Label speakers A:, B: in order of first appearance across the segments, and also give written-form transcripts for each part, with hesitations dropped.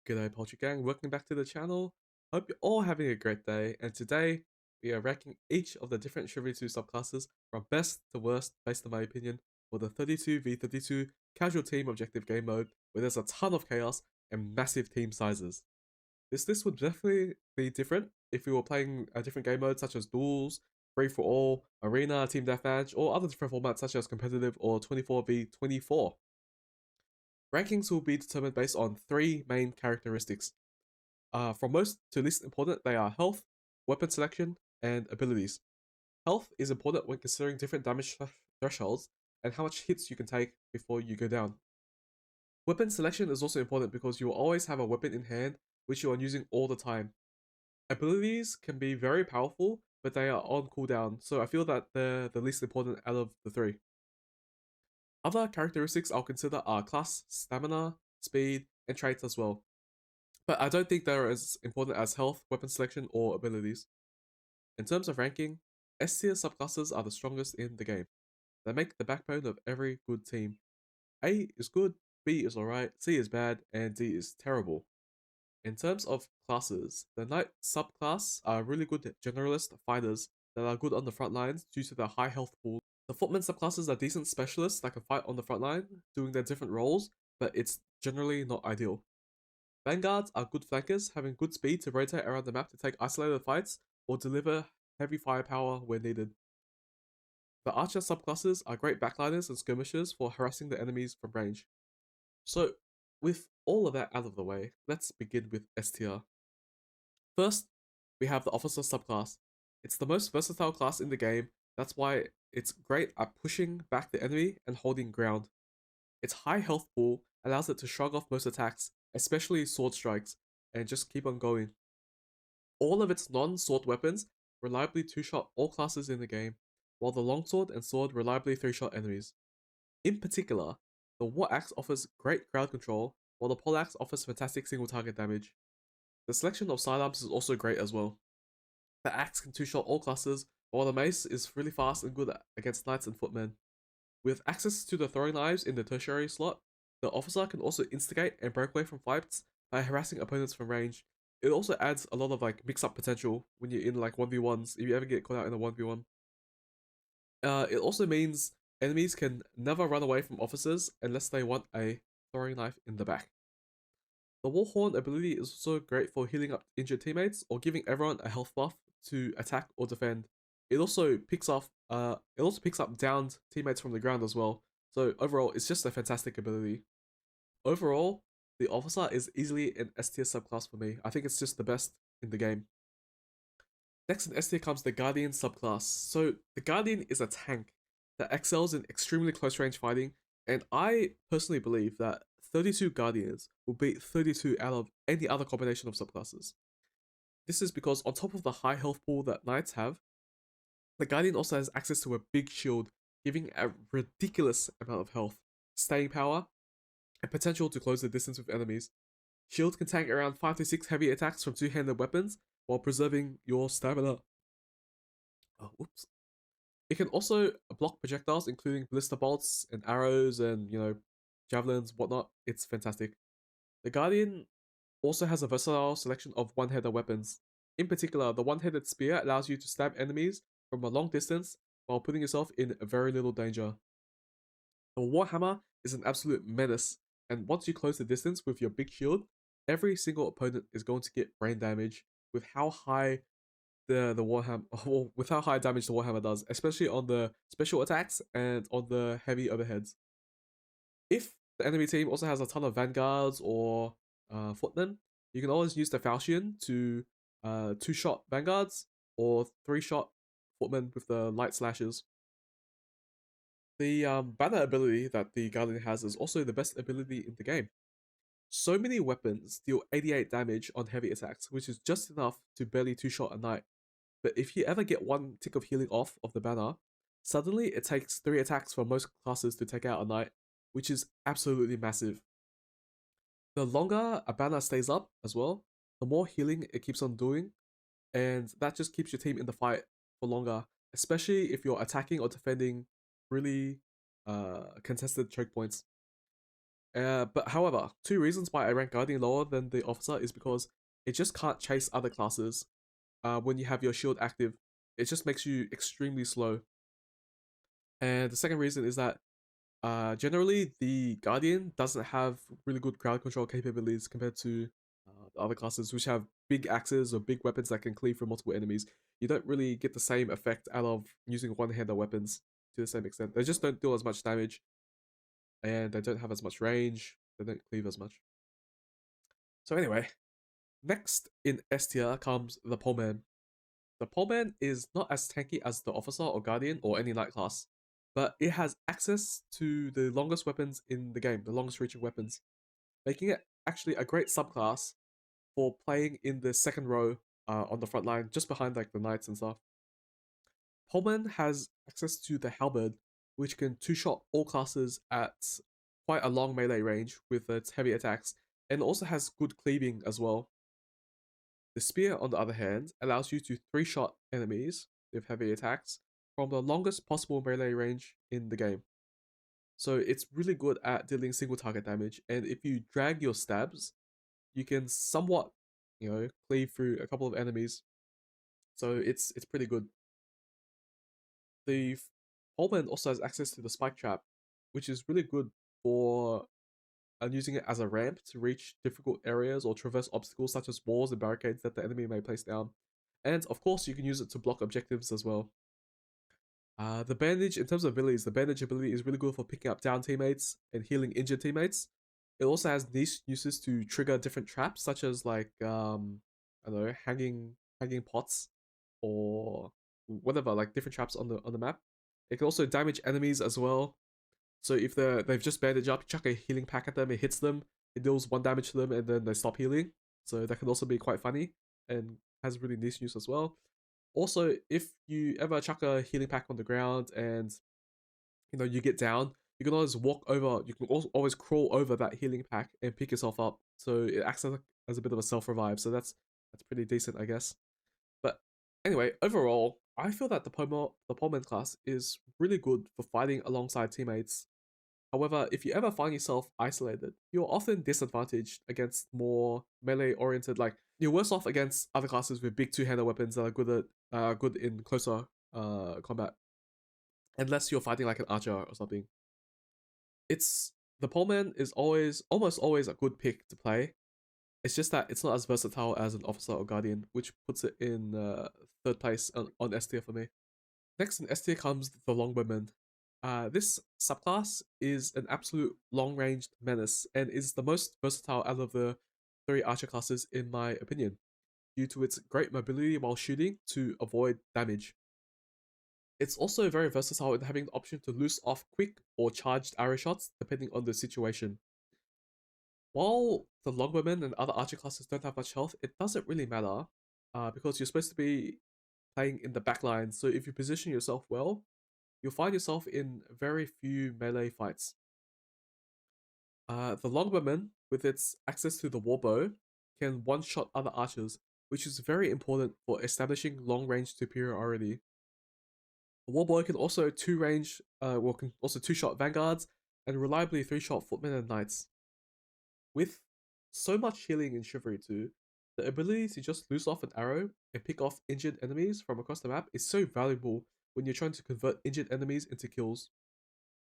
A: G'day Poultry Gang, welcome back to the channel. Hope you're all having a great day, and today we are ranking each of the different Chivalry 2 subclasses from best to worst based on my opinion for the 32v32 casual team objective game mode where there's a ton of chaos and massive team sizes. This list would definitely be different if we were playing a different game mode such as duels, free for all, arena, team deathmatch, or other different formats such as competitive or 24v24. Rankings will be determined based on three main characteristics. From most to least important, they are health, weapon selection, and abilities. Health is important when considering different damage thresholds and how much hits you can take before you go down. Weapon selection is also important because you will always have a weapon in hand which you are using all the time. Abilities can be very powerful, but they are on cooldown, so I feel that they're the least important out of the three. Other characteristics I'll consider are class, stamina, speed, and traits as well. But I don't think they're as important as health, weapon selection, or abilities. In terms of ranking, S tier subclasses are the strongest in the game. They make the backbone of every good team. A is good, B is alright, C is bad, and D is terrible. In terms of classes, the Knight subclass are really good generalist fighters that are good on the front lines due to their high health pool. The Footman subclasses are decent specialists that can fight on the front line, doing their different roles, but it's generally not ideal. Vanguards are good flankers, having good speed to rotate around the map to take isolated fights or deliver heavy firepower where needed. The Archer subclasses are great backliners and skirmishers for harassing the enemies from range. So, with all of that out of the way, let's begin with S tier. First, we have the Officer subclass. It's the most versatile class in the game, that's why it's great at pushing back the enemy and holding ground. Its high health pool allows it to shrug off most attacks, especially sword strikes, and just keep on going. All of its non-sword weapons reliably 2-shot all classes in the game, while the longsword and sword reliably 3-shot enemies. In particular, the War Axe offers great crowd control, while the Poleaxe offers fantastic single target damage. The selection of sidearms is also great as well. The Axe can 2-shot all classes, while the Mace is really fast and good against Knights and Footmen. With access to the throwing knives in the tertiary slot, the officer can also instigate and break away from fights by harassing opponents from range. It also adds a lot of mix-up potential when you're in 1v1s, if you ever get caught out in a 1v1. It also means enemies can never run away from officers unless they want a throwing knife in the back. The Warhorn ability is also great for healing up injured teammates or giving everyone a health buff to attack or defend. It also picks up downed teammates from the ground as well. So overall, it's just a fantastic ability. Overall, the Officer is easily an S tier subclass for me. I think it's just the best in the game. Next in S tier comes the Guardian subclass. So the Guardian is a tank that excels in extremely close range fighting, and I personally believe that 32 Guardians will beat 32 out of any other combination of subclasses. This is because on top of the high health pool that Knights have, the Guardian also has access to a big shield, giving a ridiculous amount of health, staying power, and potential to close the distance with enemies. Shield can tank around 5 to 6 heavy attacks from two-handed weapons while preserving your stamina. Oh, whoops. It can also block projectiles, including ballista bolts and arrows and, javelins, whatnot. It's fantastic. The Guardian also has a versatile selection of one-handed weapons. In particular, the one-handed spear allows you to stab enemies from a long distance while putting yourself in very little danger. The Warhammer is an absolute menace, and once you close the distance with your big shield, every single opponent is going to get brain damage with how high the Warhammer, well, with how high damage the Warhammer does, especially on the special attacks and on the heavy overheads. If the enemy team also has a ton of Vanguards or Footmen, you can always use the Falchion to 2-shot Vanguards or 3-shot Footmen with the light slashes. The banner ability that the Guardian has is also the best ability in the game. So many weapons deal 88 damage on heavy attacks, which is just enough to barely 2-shot a knight. But if you ever get one tick of healing off of the banner, suddenly it takes 3 attacks for most classes to take out a knight, which is absolutely massive. The longer a banner stays up as well, the more healing it keeps on doing, and that just keeps your team in the fight for longer, especially if you're attacking or defending really contested choke points. But however, two reasons why I rank Guardian lower than the Officer is because it just can't chase other classes when you have your shield active. It just makes you extremely slow. And the second reason is that generally the Guardian doesn't have really good crowd control capabilities compared to the other classes, which have big axes or big weapons that can cleave through multiple enemies. You don't really get the same effect out of using one-hander weapons to the same extent. They just don't deal as much damage, and they don't have as much range. They don't cleave as much. So anyway, next in S tier comes the Poleman. The Poleman is not as tanky as the Officer or Guardian or any Knight class, but it has access to the longest weapons in the game, the longest reaching weapons, making it actually a great subclass for playing in the second row on the front line, just behind like the Knights and stuff. Poleman has access to the Halberd, which can two-shot all classes at quite a long melee range with its heavy attacks, and also has good cleaving as well. The Spear, on the other hand, allows you to three-shot enemies with heavy attacks from the longest possible melee range in the game. So it's really good at dealing single target damage, and if you drag your stabs, you can somewhat, cleave through a couple of enemies. So it's pretty good. The Poleman also has access to the Spike Trap, which is really good for using it as a ramp to reach difficult areas or traverse obstacles such as walls and barricades that the enemy may place down. And of course, you can use it to block objectives as well. The Bandage, in terms of abilities, the Bandage ability is really good for picking up down teammates and healing injured teammates. It also has niche uses to trigger different traps, such as like I don't know, hanging pots or whatever, like different traps on the map. It can also damage enemies as well. So if they've just bandaged up, chuck a healing pack at them, it hits them, it deals 1 damage to them, and then they stop healing. So that can also be quite funny and has really nice use as well. Also, if you ever chuck a healing pack on the ground and you get down, you can always walk over. You can also always crawl over that healing pack and pick yourself up. So it acts as a bit of a self revive. So that's pretty decent, I guess. But anyway, overall, I feel that the Poleman class is really good for fighting alongside teammates. However, if you ever find yourself isolated, you're often disadvantaged against more melee-oriented. Like you're worse off against other classes with big two-hander weapons that are good in closer combat, unless you're fighting like an archer or something. The Poleman is almost always a good pick to play. It's just that it's not as versatile as an Officer or Guardian, which puts it in third place on S tier for me. Next in S tier comes the Longbowman. This subclass is an absolute long-ranged menace and is the most versatile out of the 3 archer classes in my opinion, due to its great mobility while shooting to avoid damage. It's also very versatile in having the option to loose off quick or charged arrow shots depending on the situation. While the Longbowman and other archer classes don't have much health, it doesn't really matter because you're supposed to be playing in the backline, so if you position yourself well, you'll find yourself in very few melee fights. The Longbowman, with its access to the warbow, can one-shot other archers, which is very important for establishing long-range superiority. The warbow can also two-shot vanguards and reliably three-shot footmen and knights. With so much healing in Chivalry 2, the ability to just loose off an arrow and pick off injured enemies from across the map is so valuable when you're trying to convert injured enemies into kills.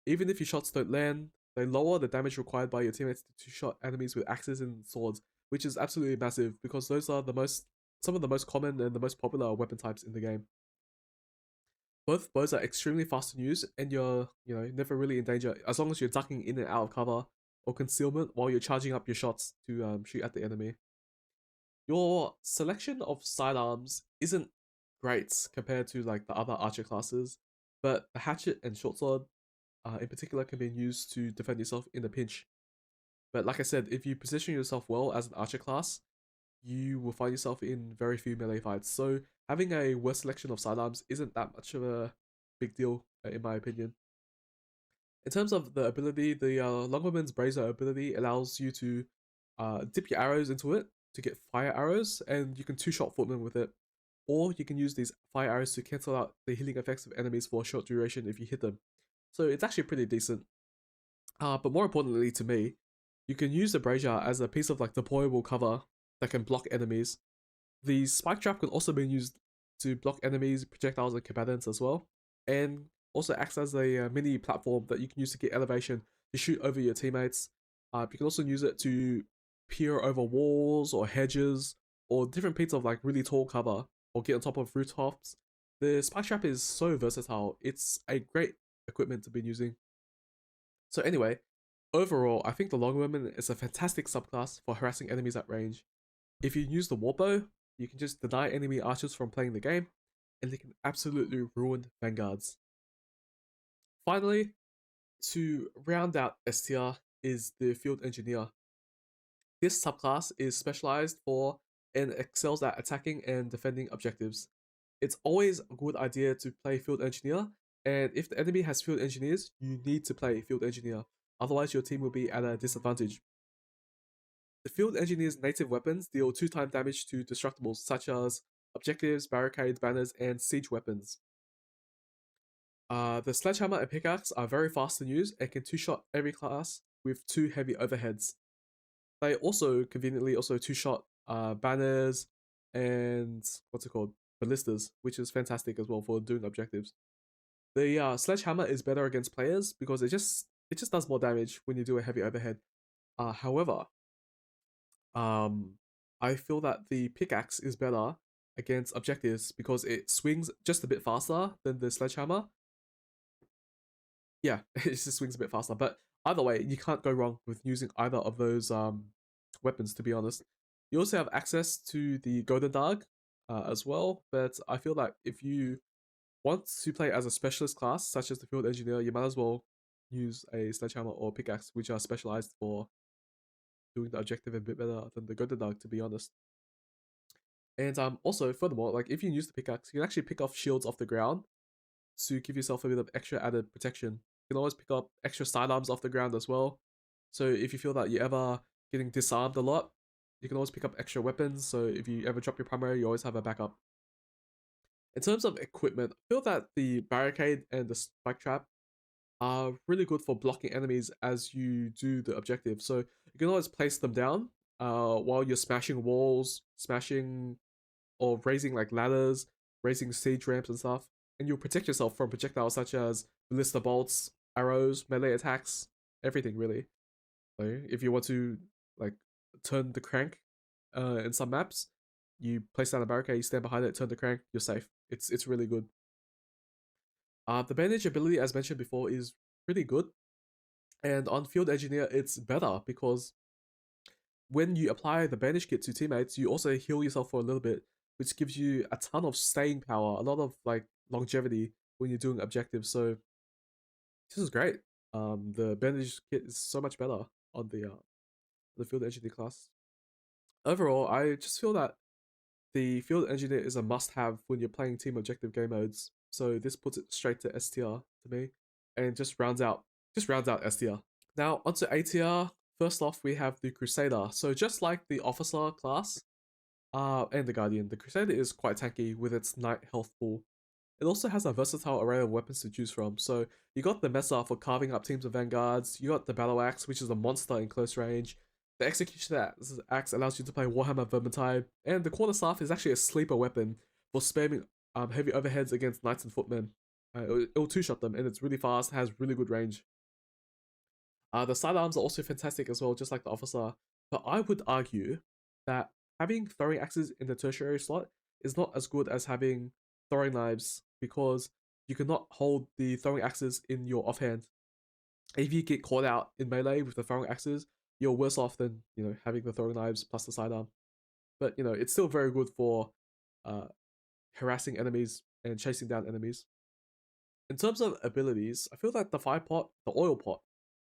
A: Even if your shots don't land, they lower the damage required by your teammates to two-shot enemies with axes and swords, which is absolutely massive because those are some of the most common and the most popular weapon types in the game. Both bows are extremely fast to use, and you're never really in danger as long as you're ducking in and out of cover or concealment while you're charging up your shots to shoot at the enemy. Your selection of sidearms isn't great compared to like the other archer classes, but the hatchet and short sword in particular can be used to defend yourself in a pinch. But like I said, if you position yourself well as an archer class, you will find yourself in very few melee fights. So having a worse selection of sidearms isn't that much of a big deal, in my opinion. In terms of the ability, the Longbowman's Brazier ability allows you to dip your arrows into it to get fire arrows, and you can two-shot Footman with it. Or you can use these fire arrows to cancel out the healing effects of enemies for a short duration if you hit them. So it's actually pretty decent. But more importantly to me, You can use the brazier as a piece of like deployable cover that can block enemies. The spike trap can also be used to block enemies, projectiles, and combatants as well, and also acts as a mini platform that you can use to get elevation to shoot over your teammates. You can also use it to peer over walls or hedges or different pieces of like really tall cover or get on top of rooftops. The spike trap is so versatile. It's a great equipment to be using. So anyway, overall, I think the Longbowman is a fantastic subclass for harassing enemies at range. If you use the warbow, you can just deny enemy archers from playing the game, and they can absolutely ruin vanguards. Finally, to round out S tier is the field engineer. This subclass is specialized for and excels at attacking and defending objectives. It's always a good idea to play field engineer, and if the enemy has field engineers, you need to play field engineer. Otherwise, your team will be at a disadvantage. The field engineer's native weapons deal 2-time damage to destructibles such as objectives, barricades, banners, and siege weapons. The sledgehammer and pickaxe are very fast to use and can 2-shot every class with 2 heavy overheads. They also conveniently also 2-shot banners and what's it called, ballistas, which is fantastic as well for doing objectives. The sledgehammer is better against players because it just does more damage when you do a heavy overhead. However, I feel that the pickaxe is better against objectives because it swings just a bit faster than the sledgehammer. Yeah, it just swings a bit faster. But either way, you can't go wrong with using either of those weapons, to be honest. You also have access to the golden dog as well, but I feel that if you want to play as a specialist class, such as the field engineer, you might as well use a sledgehammer or pickaxe, which are specialized for doing the objective a bit better than the golden dog, to be honest. And also, furthermore, like if you use the pickaxe, you can actually pick off shields off the ground to give yourself a bit of extra added protection. You can always pick up extra sidearms off the ground as well. So if you feel that you're ever getting disarmed a lot, you can always pick up extra weapons. So if you ever drop your primary, you always have a backup. In terms of equipment, I feel that the barricade and the spike trap are really good for blocking enemies as you do the objective. So you can always place them down while you're smashing walls, smashing or raising like ladders, raising siege ramps and stuff, and you'll protect yourself from projectiles such as ballista bolts, arrows, melee attacks, everything really. So if you want to like turn the crank in some maps, you place down a barricade, you stand behind it, turn the crank, you're safe. It's really good. The bandage ability, as mentioned before, is pretty good, and on field engineer, it's better because when you apply the bandage kit to teammates, you also heal yourself for a little bit, which gives you a ton of staying power, a lot of like longevity when you're doing objectives. So this is great. The bandage kit is so much better on the field engineer class. Overall, I just feel that the field engineer is a must-have when you're playing team objective game modes. So this puts it straight to S tier to me, and just rounds out S tier. Now onto A tier. First off, we have the Crusader. So just like the officer class, and the Guardian, the Crusader is quite tanky with its Knight health pool. It also has a versatile array of weapons to choose from. So you got the Mesa for carving up teams of Vanguards, you got the Battle Axe, which is a monster in close range, the Execution Axe allows you to play Warhammer Vermintide, and the Quarterstaff is actually a sleeper weapon for spamming heavy overheads against Knights and Footmen. It'll two-shot them, and it's really fast, has really good range. The sidearms are also fantastic as well, just like the officer. But I would argue that having throwing axes in the tertiary slot is not as good as having throwing knives because you cannot hold the throwing axes in your offhand. If you get caught out in melee with the throwing axes, you're worse off than having the throwing knives plus the sidearm. But it's still very good for uh, harassing enemies and chasing down enemies. In terms of abilities, I feel that the fire pot, the oil pot,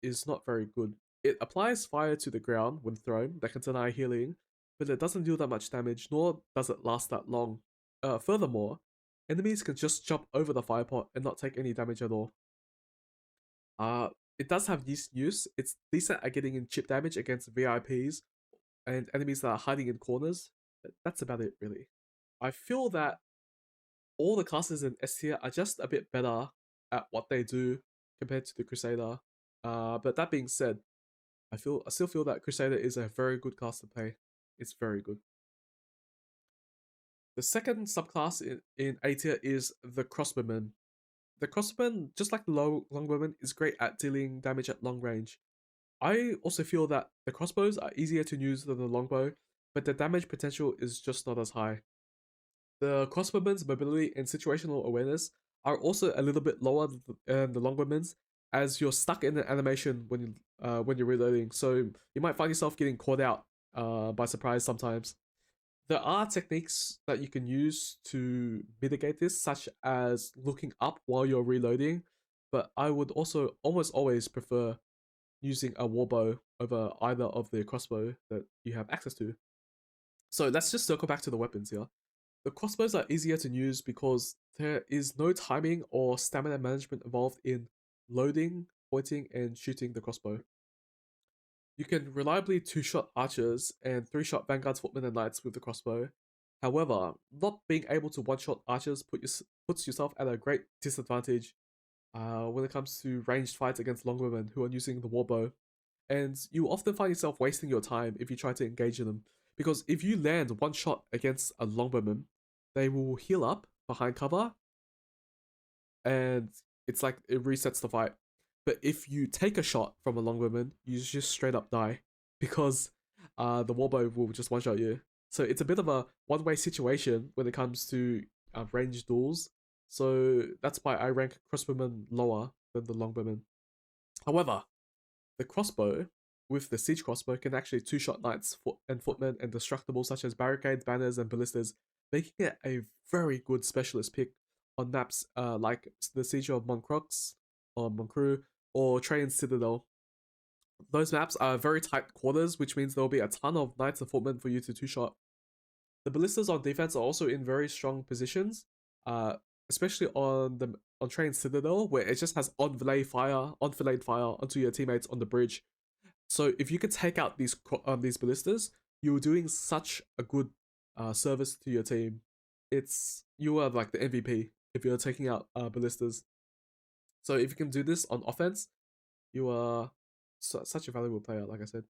A: is not very good. It applies fire to the ground when thrown that can deny healing, but it doesn't do that much damage, nor does it last that long. Furthermore, enemies can just jump over the fire pot and not take any damage at all. It does have decent use. It's decent at getting in chip damage against VIPs and enemies that are hiding in corners. But that's about it, really. I feel that all the classes in S tier are just a bit better at what they do compared to the Crusader. But that being said, I still feel that Crusader is a very good class to play. It's very good. The second subclass in A tier is the Crossbowman. The Crossbowman, just like the Longbowman, is great at dealing damage at long range. I also feel that the crossbows are easier to use than the longbow, but the damage potential is just not as high. The crossbowman's mobility and situational awareness are also a little bit lower than the longbowman's, as you're stuck in an animation when you're reloading, so you might find yourself getting caught out by surprise sometimes. There are techniques that you can use to mitigate this, such as looking up while you're reloading, but I would also almost always prefer using a warbow over either of the crossbow that you have access to. So let's just circle back to the weapons here. The crossbows are easier to use because there is no timing or stamina management involved in loading, pointing, and shooting the crossbow. You can reliably 2-shot archers and 3-shot vanguards, footmen, and knights with the crossbow. However, not being able to 1-shot archers puts yourself at a great disadvantage when it comes to ranged fights against longbowmen who are using the warbow. And you often find yourself wasting your time if you try to engage in them. Because if you land 1 shot against a longbowman, they will heal up behind cover, and it's like it resets the fight. But if you take a shot from a longbowman, you just straight up die because the warbow will just 1-shot you. So it's a bit of a one-way situation when it comes to ranged duels. So that's why I rank crossbowman lower than the longbowman. However, the crossbow with the siege crossbow can actually 2-shot knights and footmen and destructibles such as barricades, banners, and ballistas, making it a very good specialist pick on maps like the Siege of Moncrux or Moncru or Trajan Citadel. Those maps are very tight quarters, which means there will be a ton of knights and footmen for you to 2-shot. The ballistas on defense are also in very strong positions, especially on Trajan Citadel, where it just has enfilade fire onto your teammates on the bridge. So if you could take out these ballistas, you're doing such a good service to your team. You are like the MVP if you're taking out ballistas. So if you can do this on offense, you are such a valuable player, like I said.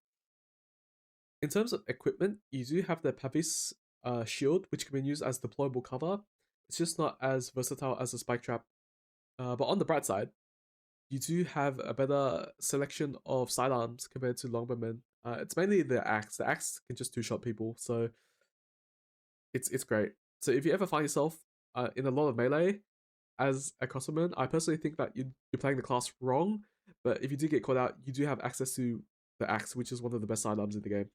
A: In terms of equipment, you do have the Pavis shield, which can be used as deployable cover. It's just not as versatile as a spike trap. But on the bright side, you do have a better selection of sidearms compared to longbowmen. It's mainly the axe. The axe can just 2-shot people, so it's great. So if you ever find yourself in a lot of melee as a crossbowman, I personally think that you're playing the class wrong. But if you do get caught out, you do have access to the axe, which is one of the best sidearms in the game.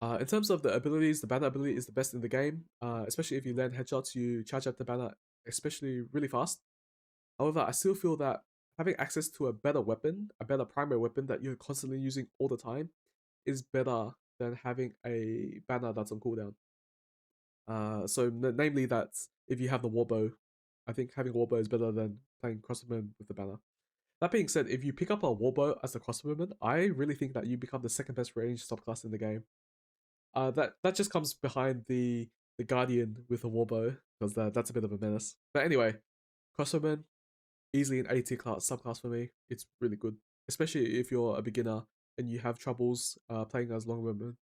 A: In terms of the abilities, the banner ability is the best in the game. Especially if you land headshots, you charge up the banner, especially really fast. However, I still feel that having access to a better weapon, a better primary weapon that you're constantly using all the time, is better than having a banner that's on cooldown. Namely that if you have the warbow, I think having warbow is better than playing crossbowman with the banner. That being said, if you pick up a warbow as a crossbowman, I really think that you become the second best ranged subclass in the game. That just comes behind the guardian with a warbow, because that's a bit of a menace. But anyway, crossbowman, easily an A tier subclass for me. It's really good, especially if you're a beginner and you have troubles playing as longbowman.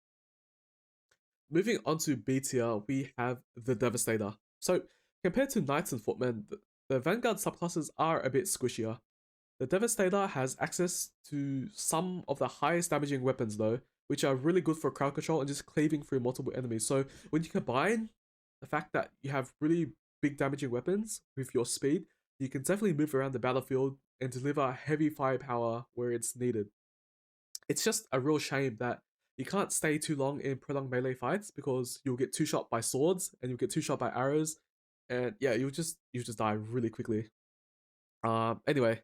A: Moving on to B tier, we have the Devastator. So compared to knights and footmen, the Vanguard subclasses are a bit squishier. The Devastator has access to some of the highest damaging weapons though, which are really good for crowd control and just cleaving through multiple enemies. So when you combine the fact that you have really big damaging weapons with your speed, you can definitely move around the battlefield and deliver heavy firepower where it's needed. It's just a real shame that you can't stay too long in prolonged melee fights because you'll get 2-shot by swords and you'll get 2-shot by arrows, and yeah, you just die really quickly. Anyway,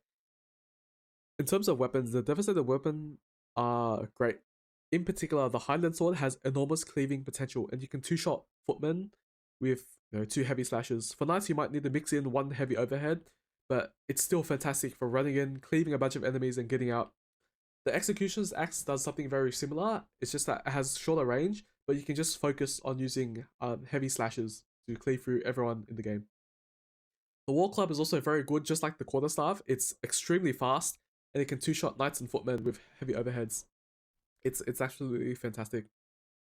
A: in terms of weapons, the Devastator weapon are great. In particular, the Highland Sword has enormous cleaving potential, and you can 2-shot footmen with 2 heavy slashes. For knights, you might need to mix in 1 heavy overhead, but it's still fantastic for running in, cleaving a bunch of enemies, and getting out. The Executioner's Axe does something very similar. It's just that it has shorter range, but you can just focus on using heavy slashes to cleave through everyone in the game. The War Club is also very good, just like the Quarterstaff. It's extremely fast, and it can two-shot knights and footmen with heavy overheads. It's absolutely fantastic.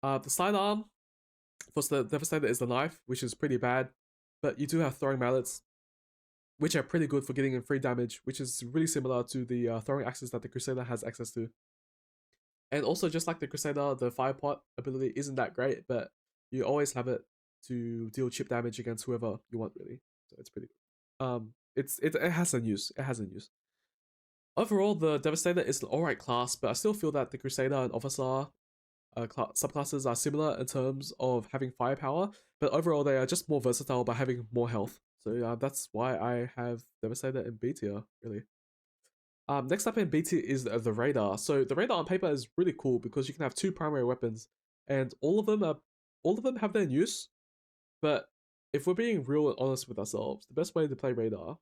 A: The sidearm for the Devastator is the knife, which is pretty bad, but you do have throwing mallets, which are pretty good for getting in free damage, which is really similar to the throwing axes that the Crusader has access to. And also, just like the Crusader, the fire pot ability isn't that great, but you always have it to deal chip damage against whoever you want, really. So it's pretty good. It has a use. It has a use. Overall, the Devastator is an alright class, but I still feel that the Crusader and Officer subclasses are similar in terms of having firepower, but overall they are just more versatile by having more health. So that's why I have Devastator in B tier, really. Next up in B tier is the Radar. So the Radar on paper is really cool because you can have two primary weapons, and all of them have their use. But if we're being real and honest with ourselves, the best way to play Radar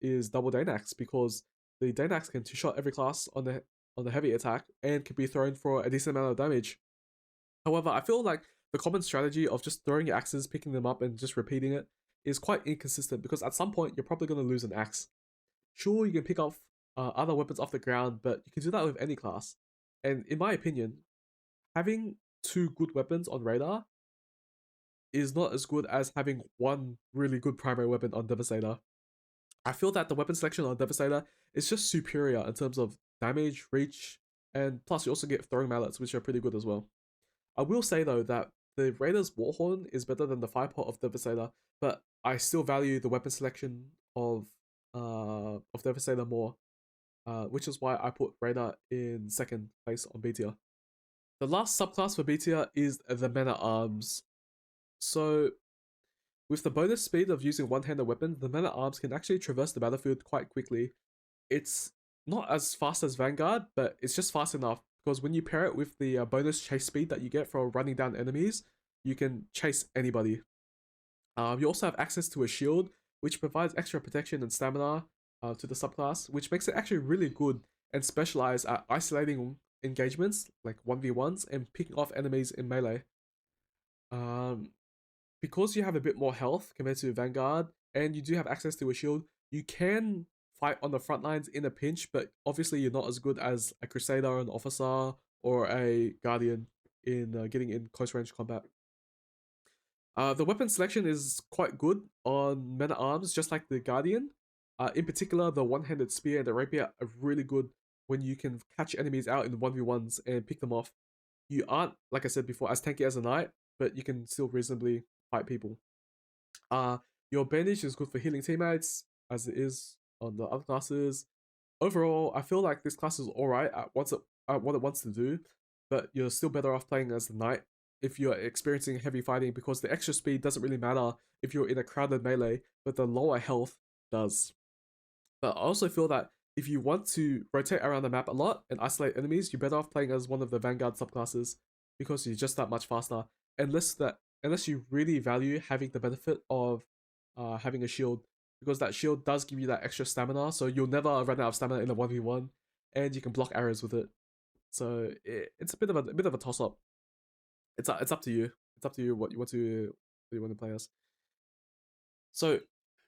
A: is double Danax, because the Danax can two-shot every class on the heavy attack and can be thrown for a decent amount of damage. However, I feel like the common strategy of just throwing your axes, picking them up, and just repeating it is quite inconsistent, because at some point you're probably going to lose an axe. Sure, you can pick up other weapons off the ground, but you can do that with any class. And in my opinion, having two good weapons on Radar is not as good as having one really good primary weapon on Devastator. I feel that the weapon selection on Devastator is just superior in terms of damage, reach, and plus you also get throwing mallets, which are pretty good as well. I will say though that the Raiders Warhorn is better than the Firepot of Devastator, but I still value the weapon selection of Devastator more, which is why I put Raider in second place on B tier. The last subclass for B tier is the Men at Arms. So, with the bonus speed of using one-handed weapons, the Men at Arms can actually traverse the battlefield quite quickly. It's not as fast as Vanguard, but it's just fast enough, because when you pair it with the bonus chase speed that you get from running down enemies, you can chase anybody. You also have access to a shield, which provides extra protection and stamina to the subclass, which makes it actually really good and specialized at isolating engagements like 1v1s and picking off enemies in melee. Because you have a bit more health compared to Vanguard, and you do have access to a shield, you can fight on the front lines in a pinch, but obviously you're not as good as a Crusader, an Officer, or a Guardian in getting in close range combat. The weapon selection is quite good on Men at Arms, just like the Guardian. In particular, the one-handed spear and the rapier are really good when you can catch enemies out in 1v1s and pick them off. You aren't, like I said before, as tanky as a knight, but you can still reasonably fight people. Your bandage is good for healing teammates, as it is on the other classes. Overall, I feel like this class is alright at what it wants to do, but you're still better off playing as the knight if you're experiencing heavy fighting, because the extra speed doesn't really matter if you're in a crowded melee, but the lower health does. But I also feel that if you want to rotate around the map a lot and isolate enemies, you're better off playing as one of the Vanguard subclasses, because you're just that much faster. Unless you really value having the benefit of having a shield, because that shield does give you that extra stamina, so you'll never run out of stamina in a 1v1, and you can block arrows with it. So it's a bit of a toss up. It's up to you. It's up to you what you want to play as. So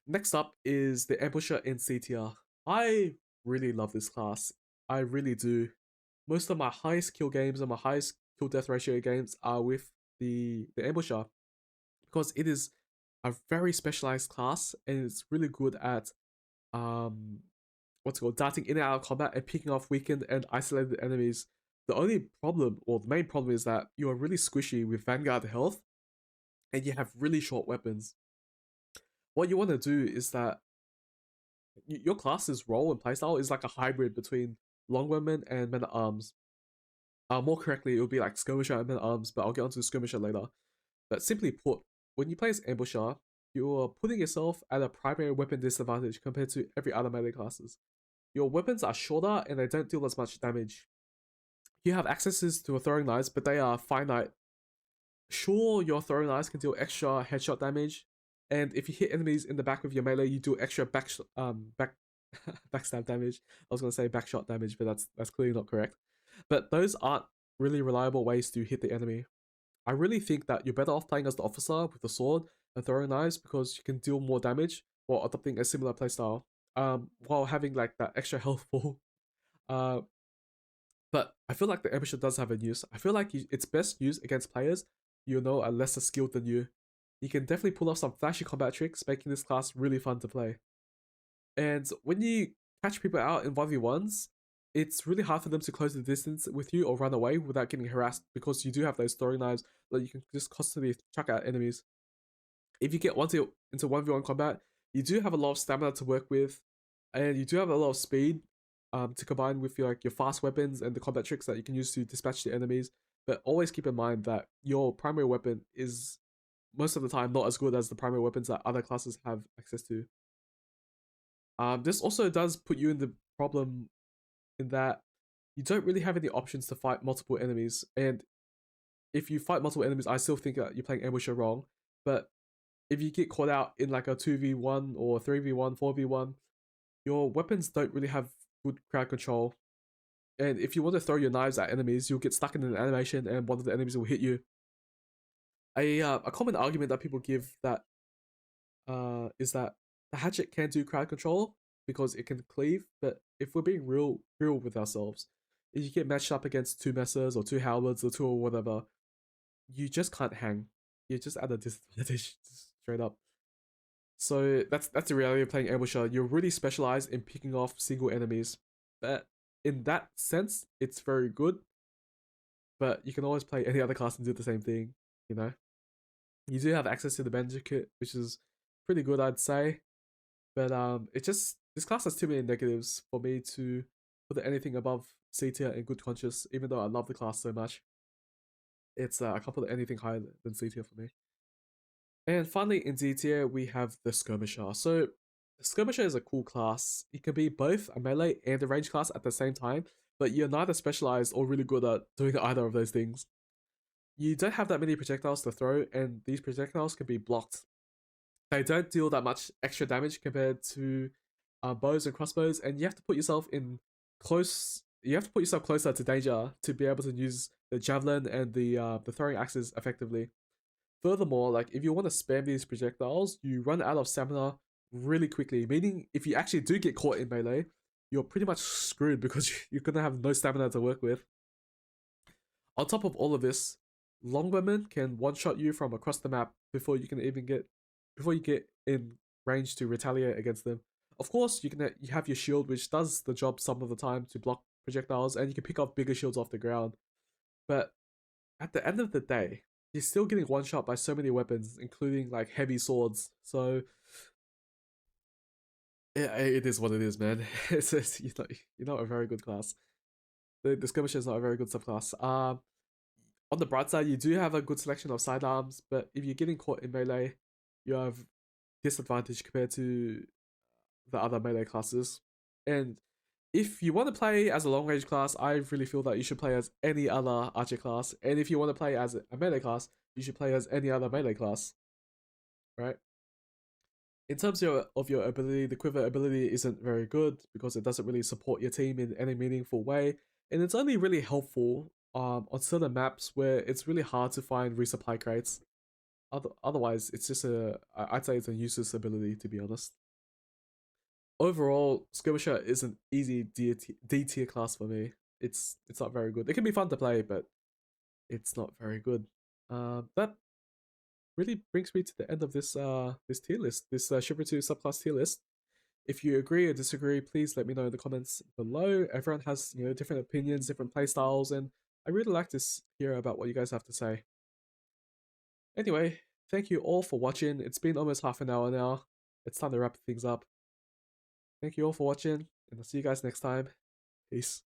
A: next up is the Ambusher in C tier. I really love this class. I really do. Most of my highest kill games and my highest kill death ratio games are with the Ambusher, because it is a very specialized class and it's really good at what's it called, darting in and out of combat and picking off weakened and isolated enemies. The only problem, or the main problem, is that you are really squishy with Vanguard health and you have really short weapons. What you want to do is that your class's role and playstyle is like a hybrid between Longbowman and Men at Arms. More correctly, it would be like Skirmisher and Men at Arms, but I'll get onto Skirmisher later. But simply put, when you play as Ambusher, you're putting yourself at a primary weapon disadvantage compared to every other melee classes. Your weapons are shorter and they don't deal as much damage. You have accesses to a throwing knives, but they are finite. Sure, your throwing knives can deal extra headshot damage, and if you hit enemies in the back with your melee, you do extra backstab damage. I was gonna say backshot damage, but that's clearly not correct. But those aren't really reliable ways to hit the enemy. I really think that you're better off playing as the Officer with the sword and throwing knives, because you can deal more damage while adopting a similar playstyle, while having like that extra health pool. Uh, but I feel like the Ambusher does have a use. I feel like it's best used against players you know are lesser skilled than you. You can definitely pull off some flashy combat tricks, making this class really fun to play. And when you catch people out in 1v1s, it's really hard for them to close the distance with you or run away without getting harassed because you do have those throwing knives that you can just constantly chuck at enemies. If you get into 1v1 combat, you do have a lot of stamina to work with, and you do have a lot of speed to combine with your fast weapons and the combat tricks that you can use to dispatch the enemies. But always keep in mind that your primary weapon is most of the time not as good as the primary weapons that other classes have access to. This also does put you in the problem in that you don't really have any options to fight multiple enemies, and if you fight multiple enemies, I still think that you're playing Ambusher wrong. But if you get caught out in like a 2v1 or 3v1, 4v1, your weapons don't really have good crowd control. And if you want to throw your knives at enemies, you'll get stuck in an animation and one of the enemies will hit you. A common argument that people give that is that the hatchet can do crowd control because it can cleave, but if we're being real with ourselves, if you get matched up against two messers or two halberds or two or whatever, you just can't hang. You're just at a disadvantage, straight up. So that's the reality of playing Ambusher. You're really specialized in picking off single enemies. But in that sense, it's very good. But you can always play any other class and do the same thing, you know? You do have access to the Banjo kit, which is pretty good, I'd say. But this class has too many negatives for me to put anything above C tier in good conscience, even though I love the class so much. It's I can't put anything higher than C tier for me. And finally, in D tier, we have the Skirmisher. So, the Skirmisher is a cool class. It can be both a melee and a range class at the same time, but you're neither specialized or really good at doing either of those things. You don't have that many projectiles to throw, and these projectiles can be blocked. They don't deal that much extra damage compared to bows and crossbows, and you have to put yourself in close. You have to put yourself closer to danger to be able to use the javelin and the throwing axes effectively. Furthermore, like if you want to spam these projectiles, you run out of stamina really quickly. Meaning, if you actually do get caught in melee, you're pretty much screwed because you're gonna have no stamina to work with. On top of all of this, Longbowman can one-shot you from across the map before you get in range to retaliate against them. Of course, you have your shield, which does the job some of the time to block projectiles, and you can pick up bigger shields off the ground. But at the end of the day, you're still getting one shot by so many weapons, including like heavy swords. So yeah, it is what it is, man. It's you're not a very good class. The Skirmisher is not a very good subclass. On the bright side, you do have a good selection of sidearms, but if you're getting caught in melee, you have disadvantage compared to the other melee classes. And if you want to play as a long range class, I really feel that you should play as any other archer class. And if you want to play as a melee class, you should play as any other melee class. Right? In terms of your ability, the quiver ability isn't very good because it doesn't really support your team in any meaningful way. And it's only really helpful on certain maps where it's really hard to find resupply crates. Otherwise, it's just I'd say it's a useless ability, to be honest. Overall, Skirmisher is an easy D tier class for me. It's not very good. It can be fun to play, but it's not very good. That really brings me to the end of this this tier list, this Chivalry 2 subclass tier list. If you agree or disagree, please let me know in the comments below. Everyone has different opinions, different playstyles, and I really like to hear about what you guys have to say. Anyway, thank you all for watching. It's been almost half an hour now. It's time to wrap things up. Thank you all for watching, and I'll see you guys next time. Peace.